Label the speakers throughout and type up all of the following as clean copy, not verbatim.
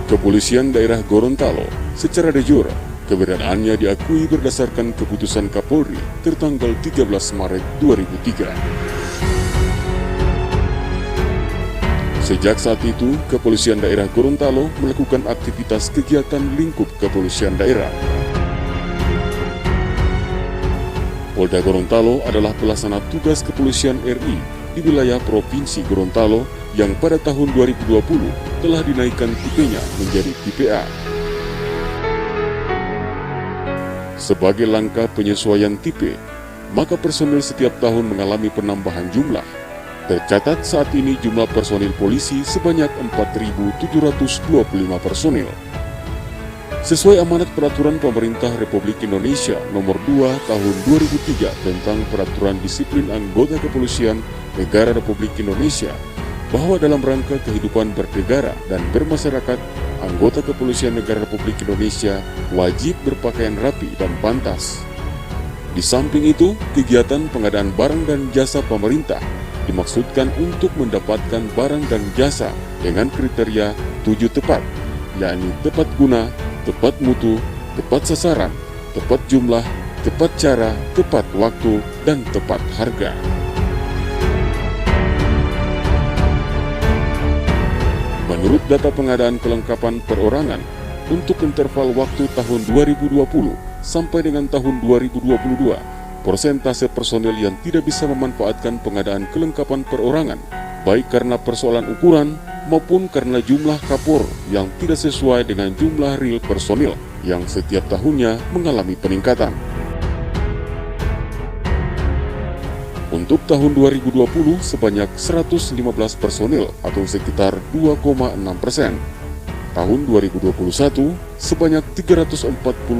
Speaker 1: Kepolisian Daerah Gorontalo secara de jure keberadaannya diakui berdasarkan keputusan Kapolri tertanggal 13 Maret 2003. Sejak saat itu, Kepolisian Daerah Gorontalo melakukan aktivitas kegiatan lingkup kepolisian daerah. Polda Gorontalo adalah pelaksana tugas kepolisian RI di wilayah Provinsi Gorontalo yang pada tahun 2020 telah dinaikkan tipenya menjadi tipe A. Sebagai langkah penyesuaian tipe, maka personil setiap tahun mengalami penambahan jumlah. Tercatat saat ini jumlah personil polisi sebanyak 4.725 personil. Sesuai amanat Peraturan Pemerintah Republik Indonesia Nomor 2 Tahun 2003 tentang Peraturan Disiplin Anggota Kepolisian Negara Republik Indonesia, bahwa dalam rangka kehidupan bernegara dan bermasyarakat, anggota Kepolisian Negara Republik Indonesia wajib berpakaian rapi dan pantas. Di samping itu, kegiatan pengadaan barang dan jasa pemerintah dimaksudkan untuk mendapatkan barang dan jasa dengan kriteria 7 tepat, yakni tepat guna, tepat mutu, tepat sasaran, tepat jumlah, tepat cara, tepat waktu, dan tepat harga. Menurut data pengadaan kelengkapan perorangan untuk interval waktu tahun 2020 sampai dengan tahun 2022, persentase personil yang tidak bisa memanfaatkan pengadaan kelengkapan perorangan, baik karena persoalan ukuran maupun karena jumlah kapor yang tidak sesuai dengan jumlah real personil yang setiap tahunnya mengalami peningkatan. Untuk tahun 2020 sebanyak 115 personil atau sekitar 2,6%. Tahun 2021 sebanyak 340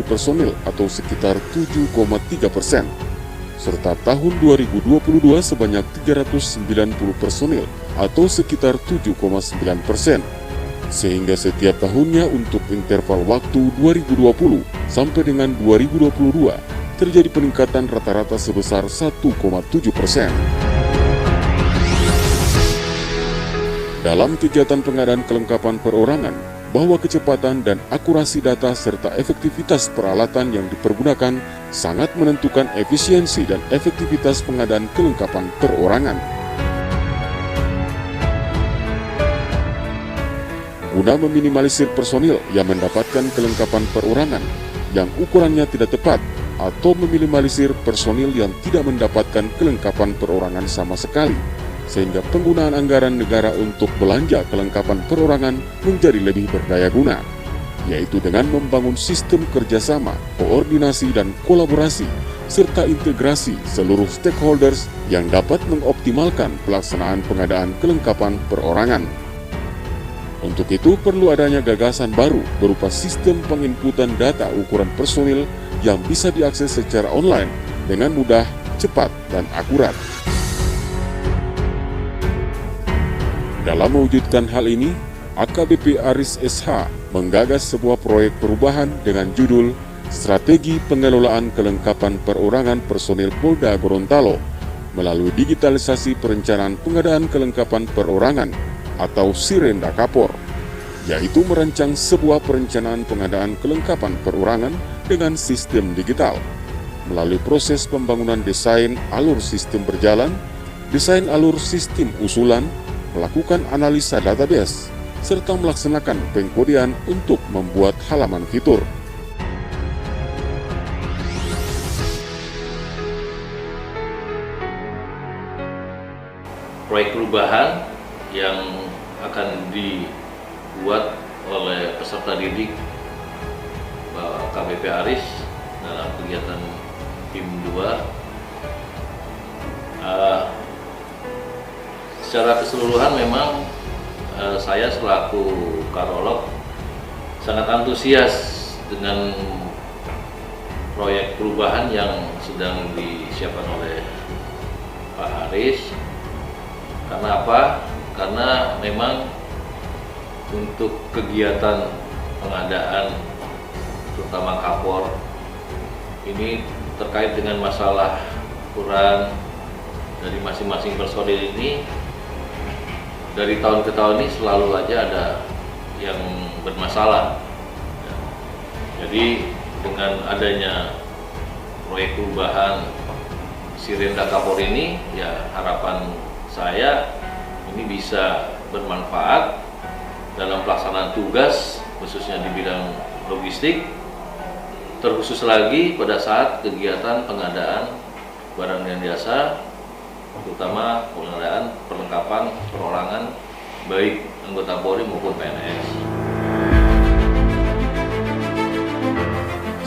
Speaker 1: personil atau sekitar 7,3%. Serta tahun 2022 sebanyak 390 personil atau sekitar 7,9%. Sehingga setiap tahunnya untuk interval waktu 2020 sampai dengan 2022 terjadi peningkatan rata-rata sebesar 1,7%. Dalam kegiatan pengadaan kelengkapan perorangan, bahwa kecepatan dan akurasi data serta efektivitas peralatan yang dipergunakan sangat menentukan efisiensi dan efektivitas pengadaan kelengkapan perorangan. Guna meminimalisir personil yang mendapatkan kelengkapan perorangan yang ukurannya tidak tepat, atau meminimalisir personil yang tidak mendapatkan kelengkapan perorangan sama sekali, sehingga penggunaan anggaran negara untuk belanja kelengkapan perorangan menjadi lebih berdaya guna, yaitu dengan membangun sistem kerjasama, koordinasi dan kolaborasi, serta integrasi seluruh stakeholders yang dapat mengoptimalkan pelaksanaan pengadaan kelengkapan perorangan. Untuk itu perlu adanya gagasan baru berupa sistem penginputan data ukuran personil yang bisa diakses secara online dengan mudah, cepat, dan akurat. Dalam mewujudkan hal ini, AKBP Aris SH menggagas sebuah proyek perubahan dengan judul Strategi Pengelolaan Kelengkapan Perorangan Personil Polda Gorontalo melalui digitalisasi perencanaan pengadaan kelengkapan perorangan atau Sirenda Kapor, yaitu merancang sebuah perencanaan pengadaan kelengkapan perorangan dengan sistem digital, melalui proses pembangunan desain alur sistem berjalan, desain alur sistem usulan, melakukan analisa database, serta melaksanakan pengkodean untuk membuat halaman fitur.
Speaker 2: Proyek perubahan yang akan dibuat oleh peserta didik KBP Aris dalam kegiatan tim 2. Secara keseluruhan memang saya selaku karolog sangat antusias dengan proyek perubahan yang sedang disiapkan oleh Pak Aris. Karena apa? Karena memang untuk kegiatan pengadaan terutama kapor ini terkait dengan masalah ukuran dari masing-masing personil ini, dari tahun ke tahun ini selalu aja ada yang bermasalah. Ya. Jadi dengan adanya proyek perubahan Sirenda Kapor ini, ya harapan saya ini bisa bermanfaat dalam pelaksanaan tugas, khususnya di bidang logistik, terkhusus lagi pada saat kegiatan pengadaan barang dan jasa, terutama pengadaan perlengkapan perorangan baik anggota Polri maupun PNS.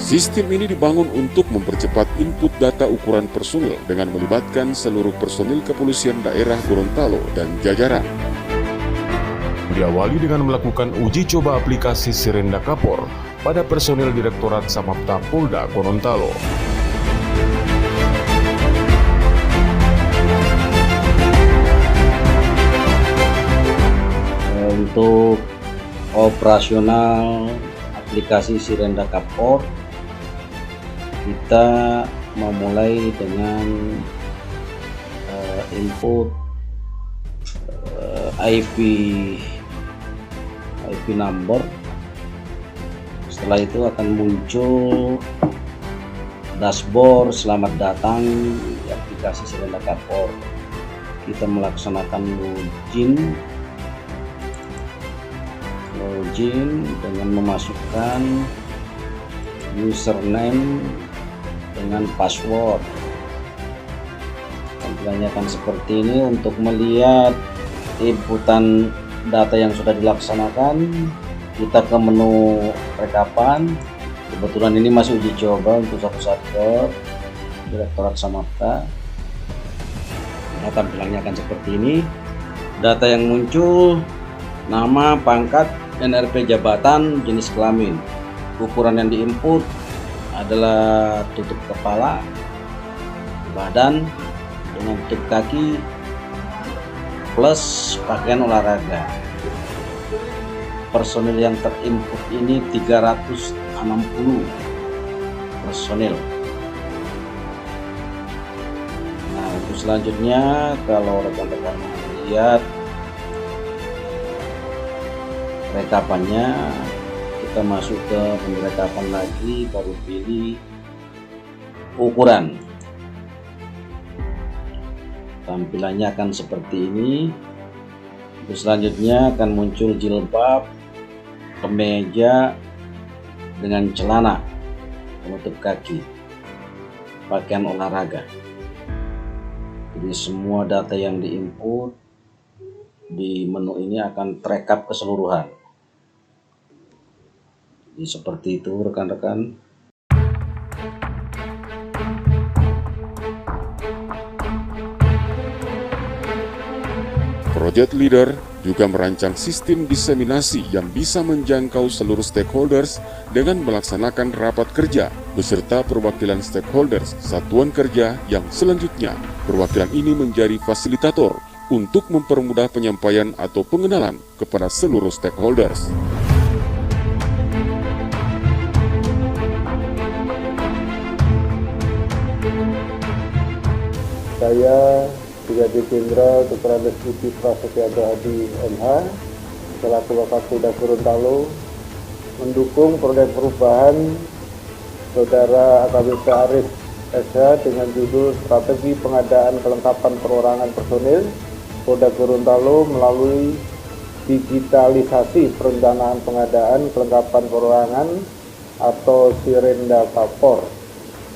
Speaker 1: Sistem ini dibangun untuk mempercepat input data ukuran personil dengan melibatkan seluruh personil kepolisian daerah Gorontalo dan jajaran. Diawali dengan melakukan uji coba aplikasi Sirenda Kapor pada personil Direktorat Samapta Polda Gorontalo.
Speaker 3: Untuk operasional aplikasi Sirenda Kapor, kita memulai dengan input IP number. Setelah itu akan muncul dashboard selamat datang di aplikasi Sirenda Kapor. Kita melaksanakan login dengan memasukkan username dengan password. Tampilannya akan seperti ini. Untuk melihat inputan data yang sudah dilaksanakan, kita ke menu rekapan. Kebetulan ini masih uji coba untuk satu satker Direktorat Samapta. Nah, tampilannya akan seperti ini. Data yang muncul: nama, pangkat, NRP jabatan, jenis kelamin. Ukuran yang diinput adalah tutup kepala, badan dengan tutup kaki plus pakaian olahraga. Personil yang terinput ini 360 personil. Nah, untuk selanjutnya, kalau rekan-rekan lihat rekapannya, kita masuk ke penrekapan lagi, baru pilih ukuran. Tampilannya akan seperti ini. Untuk selanjutnya akan muncul jilbab, kemeja dengan celana penutup kaki, pakaian olahraga. Jadi semua data yang diinput di menu ini akan terekap keseluruhan. Jadi seperti itu rekan-rekan.
Speaker 1: Project Leader juga merancang sistem diseminasi yang bisa menjangkau seluruh stakeholders dengan melaksanakan rapat kerja beserta perwakilan stakeholders satuan kerja yang selanjutnya perwakilan ini menjadi fasilitator untuk mempermudah penyampaian atau pengenalan kepada seluruh stakeholders.
Speaker 4: Saya Brigadir Jenderal Dr. Andes Budi Prasetyo Hadi MH selaku Wakapolda Gorontalo mendukung proyek perubahan Saudara AKBP Arif SH dengan judul Strategi Pengadaan Kelengkapan Perorangan Personil Polda Gorontalo melalui digitalisasi perencanaan pengadaan kelengkapan perorangan atau Sirenda Kapor.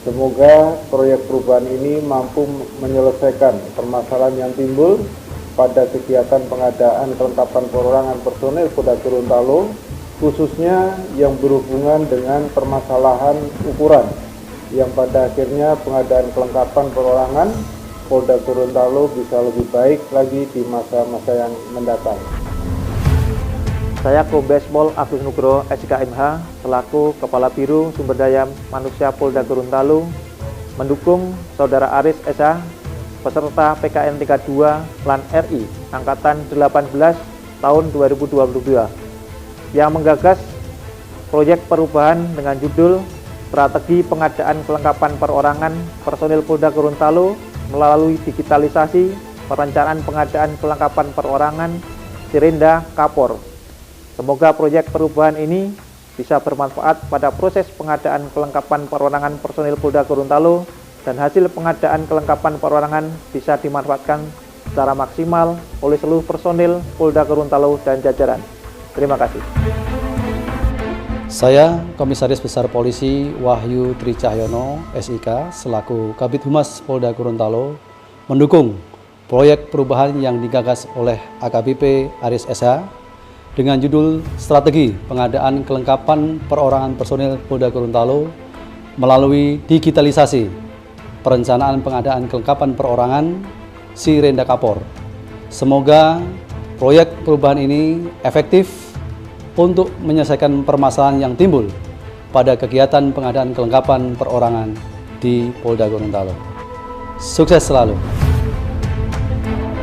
Speaker 4: Semoga proyek perubahan ini mampu menyelesaikan permasalahan yang timbul pada kegiatan pengadaan kelengkapan perorangan personil Polda Gorontalo, khususnya yang berhubungan dengan permasalahan ukuran, yang pada akhirnya pengadaan kelengkapan perorangan Polda Gorontalo bisa lebih baik lagi di masa-masa yang mendatang.
Speaker 5: Saya Kombes Pol Agus Nugroho SIKMH selaku Kepala Biro Sumber Daya Manusia Polda Gorontalo mendukung Saudara Aris SH peserta PKN 32 LAN RI Angkatan 18 tahun 2022 yang menggagas proyek perubahan dengan judul Strategi Pengadaan Kelengkapan Perorangan Personil Polda Gorontalo melalui digitalisasi perencanaan pengadaan kelengkapan perorangan Sirenda Kapor. Semoga proyek perubahan ini bisa bermanfaat pada proses pengadaan kelengkapan perorangan personil Polda Gorontalo dan hasil pengadaan kelengkapan perorangan bisa dimanfaatkan secara maksimal oleh seluruh personil Polda Gorontalo dan jajaran. Terima kasih.
Speaker 6: Saya Komisaris Besar Polisi Wahyu Tricahyono, SIK, selaku Kabid Humas Polda Gorontalo, mendukung proyek perubahan yang digagas oleh AKBP Aris SH dengan judul Strategi Pengadaan Kelengkapan Perorangan Personil Polda Gorontalo melalui digitalisasi perencanaan pengadaan kelengkapan perorangan si Rendakapor. Semoga proyek perubahan ini efektif untuk menyelesaikan permasalahan yang timbul pada kegiatan pengadaan kelengkapan perorangan di Polda Gorontalo. Sukses selalu.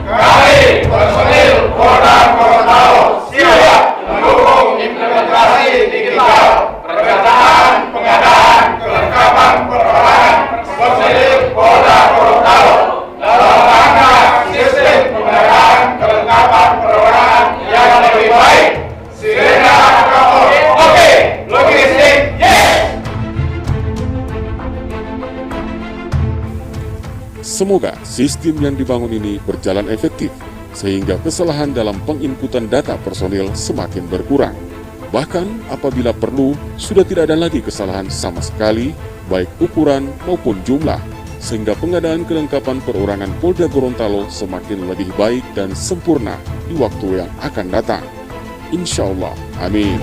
Speaker 7: Kami personil Polda Gorontalo siap mendukung implementasi digital perencanaan pengadaan kelengkapan perorangan personil Polda Gorontalo dalam rangka sistem pengadaan kelengkapan perorangan yang lebih baik. Oke, logistik, yes!
Speaker 1: Semoga sistem yang dibangun ini berjalan efektif, sehingga kesalahan dalam penginputan data personil semakin berkurang. Bahkan apabila perlu, sudah tidak ada lagi kesalahan sama sekali, baik ukuran maupun jumlah, sehingga pengadaan kelengkapan perorangan Polda Gorontalo semakin lebih baik dan sempurna di waktu yang akan datang. Insya Allah. Amin.